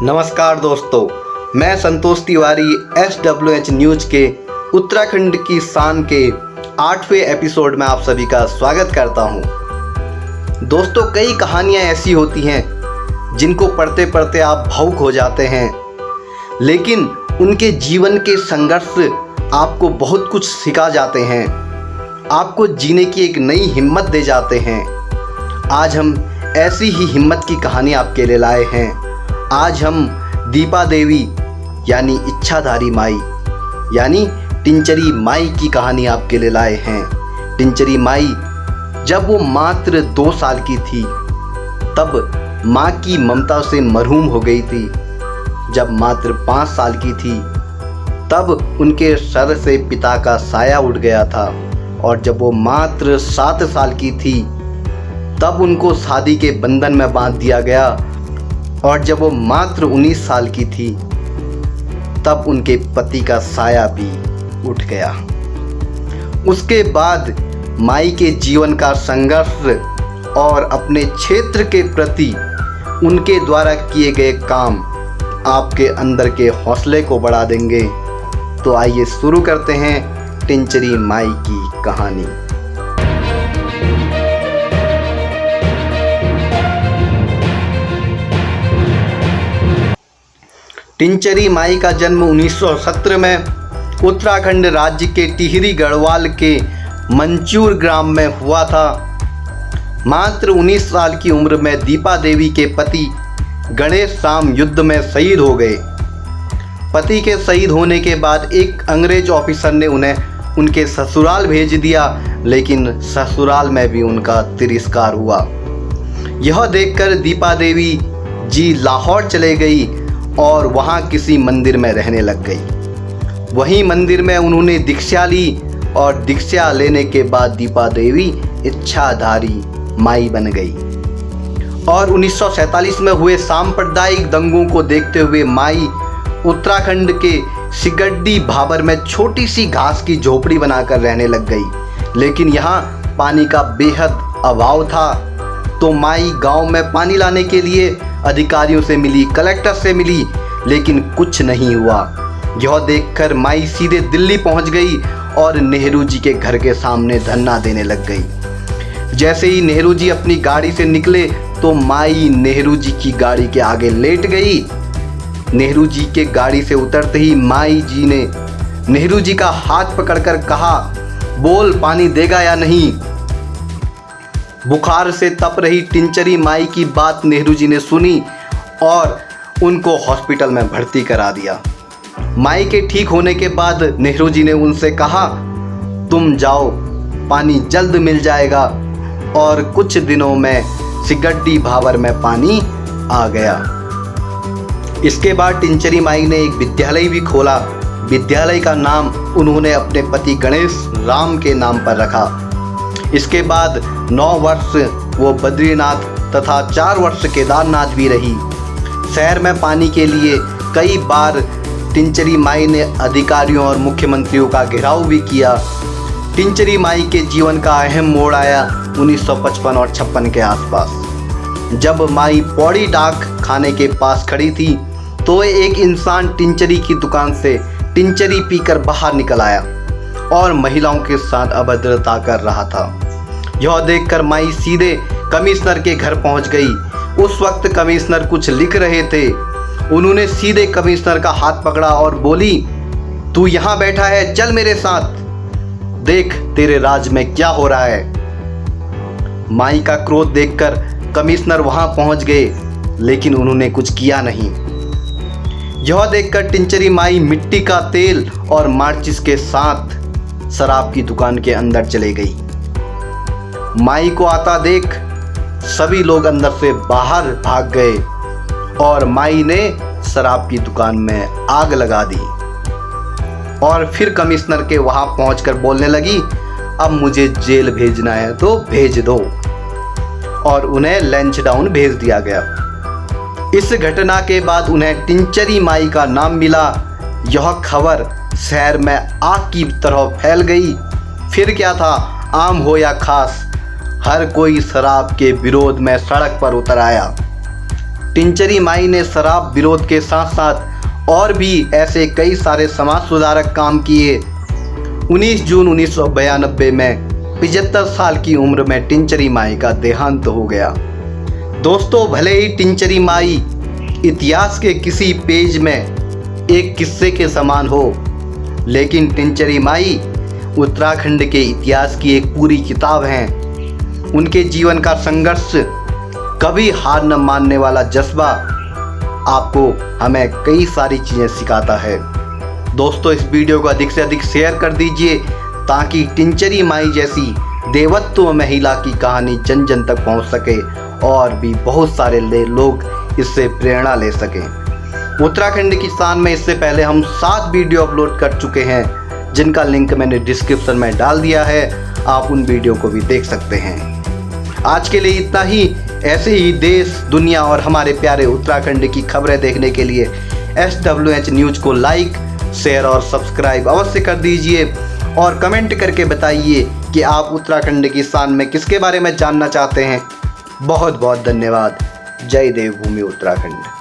नमस्कार दोस्तों, मैं संतोष तिवारी SWH न्यूज़ के उत्तराखंड की शान के 8वें एपिसोड में आप सभी का स्वागत करता हूं। दोस्तों, कई कहानियां ऐसी होती हैं जिनको पढ़ते पढ़ते आप भावुक हो जाते हैं, लेकिन उनके जीवन के संघर्ष आपको बहुत कुछ सिखा जाते हैं, आपको जीने की एक नई हिम्मत दे जाते हैं। आज हम ऐसी ही हिम्मत की कहानी आपके लिए लाए हैं। आज हम दीपा देवी यानी इच्छाधारी माई यानी टिंचरी माई की कहानी आपके लिए लाए हैं। टिंचरी माई जब वो मात्र 2 साल की थी तब माँ की ममता से मरहूम हो गई थी। जब मात्र 5 साल की थी तब उनके सर से पिता का साया उठ गया था, और जब वो मात्र 7 साल की थी तब उनको शादी के बंधन में बांध दिया गया, और जब वो मात्र 19 साल की थी तब उनके पति का साया भी उठ गया। उसके बाद माई के जीवन का संघर्ष और अपने क्षेत्र के प्रति उनके द्वारा किए गए काम आपके अंदर के हौसले को बढ़ा देंगे। तो आइए शुरू करते हैं टिंचरी माई की कहानी। टिंचरी माई का जन्म 1917 में उत्तराखंड राज्य के टिहरी गढ़वाल के मंचूर ग्राम में हुआ था। मात्र 19 साल की उम्र में दीपा देवी के पति गणेश राम युद्ध में शहीद हो गए। पति के शहीद होने के बाद एक अंग्रेज ऑफिसर ने उन्हें उनके ससुराल भेज दिया, लेकिन ससुराल में भी उनका तिरस्कार हुआ। यह देखकर दीपा देवी जी लाहौर चले गई और वहाँ किसी मंदिर में रहने लग गई। वहीं मंदिर में उन्होंने दीक्षा ली, और दीक्षा लेने के बाद दीपा देवी इच्छाधारी माई बन गई। और 1947 में हुए सांप्रदायिक दंगों को देखते हुए माई उत्तराखंड के सिगड्डी भाबर में छोटी सी घास की झोपड़ी बनाकर रहने लग गई। लेकिन यहाँ पानी का बेहद अभाव था, तो माई गांव में पानी लाने के लिए अधिकारियों से मिली, कलेक्टर से मिली, लेकिन कुछ नहीं हुआ। यह देखकर माई सीधे दिल्ली पहुंच गई और नेहरू जी के घर के सामने धरना देने लग गई। जैसे ही नेहरू जी अपनी गाड़ी से निकले तो माई नेहरू जी की गाड़ी के आगे लेट गई। नेहरू जी के गाड़ी से उतरते ही माई जी ने नेहरू जी का हाथ पकड़कर कहा, बोल पानी देगा या नहीं। बुखार से तप रही टिंचरी माई की बात नेहरू जी ने सुनी और उनको हॉस्पिटल में भर्ती करा दिया। माई के ठीक होने के बाद नेहरू जी ने उनसे कहा, तुम जाओ, पानी जल्द मिल जाएगा। और कुछ दिनों में सिगड्डी भाबर में पानी आ गया। इसके बाद टिंचरी माई ने एक विद्यालय भी खोला। विद्यालय का नाम उन्होंने अपने पति गणेश राम के नाम पर रखा। इसके बाद 9 वर्ष वो बद्रीनाथ तथा 4 वर्ष केदारनाथ भी रही। शहर में पानी के लिए कई बार टिंचरी माई ने अधिकारियों और मुख्यमंत्रियों का घेराव भी किया। टिंचरी माई के जीवन का अहम मोड़ आया 1955 और 56 के आसपास। जब माई पौड़ी डाक खाने के पास खड़ी थी तो एक इंसान टिंचरी की दुकान से टिंचरी पीकर बाहर निकल आया और महिलाओं के साथ अभद्रता कर रहा था। यह देखकर माई सीधे कमिश्नर के घर पहुंच गई। उस वक्त कमिश्नर कुछ लिख रहे थे। उन्होंने सीधे कमिश्नर का हाथ पकड़ा और बोली, तू यहाँ बैठा है, चल मेरे साथ, देख तेरे राज में क्या हो रहा है। माई का क्रोध देखकर कमिश्नर वहां पहुंच गए, लेकिन उन्होंने कुछ किया नहीं। यह देखकर टिंचरी माई मिट्टी का तेल और माचिस के साथ शराब की दुकान के अंदर चले गई। माई को आता देख सभी लोग अंदर से बाहर भाग गए और माई ने शराब की दुकान में आग लगा दी। और फिर कमिश्नर के वहां पहुंचकर बोलने लगी, अब मुझे जेल भेजना है तो भेज दो। और उन्हें लंच डाउन भेज दिया गया। इस घटना के बाद उन्हें टिंचरी माई का नाम मिला। यह खबर शहर में आग की तरह फैल गई। फिर क्या था, आम हो या खास, हर कोई शराब के विरोध में सड़क पर उतर आया। टिंचरी माई ने शराब विरोध के साथ साथ और भी ऐसे कई सारे समाज सुधारक काम किए। 19 जून 1992 में 75 साल की उम्र में टिंचरी माई का देहांत हो गया। दोस्तों, भले ही टिंचरी माई इतिहास के किसी पेज में एक किस्से के समान हो, लेकिन टिंचरी माई उत्तराखंड के इतिहास की एक पूरी किताब हैं। उनके जीवन का संघर्ष, कभी हार न मानने वाला जज्बा आपको हमें कई सारी चीज़ें सिखाता है। दोस्तों, इस वीडियो को अधिक से अधिक शेयर कर दीजिए ताकि टिंचरी माई जैसी देवत्व महिला की कहानी जन जन तक पहुंच सके और भी बहुत सारे लोग इससे प्रेरणा ले सकें। उत्तराखंड की शान में इससे पहले हम 7 वीडियो अपलोड कर चुके हैं, जिनका लिंक मैंने डिस्क्रिप्शन में डाल दिया है, आप उन वीडियो को भी देख सकते हैं। आज के लिए इतना ही। ऐसे ही देश, दुनिया और हमारे प्यारे उत्तराखंड की खबरें देखने के लिए SWH न्यूज़ को लाइक, शेयर और सब्सक्राइब अवश्य कर दीजिए और कमेंट करके बताइए कि आप उत्तराखंड की शान में किसके बारे में जानना चाहते हैं। बहुत बहुत धन्यवाद। जय देवभूमि उत्तराखंड।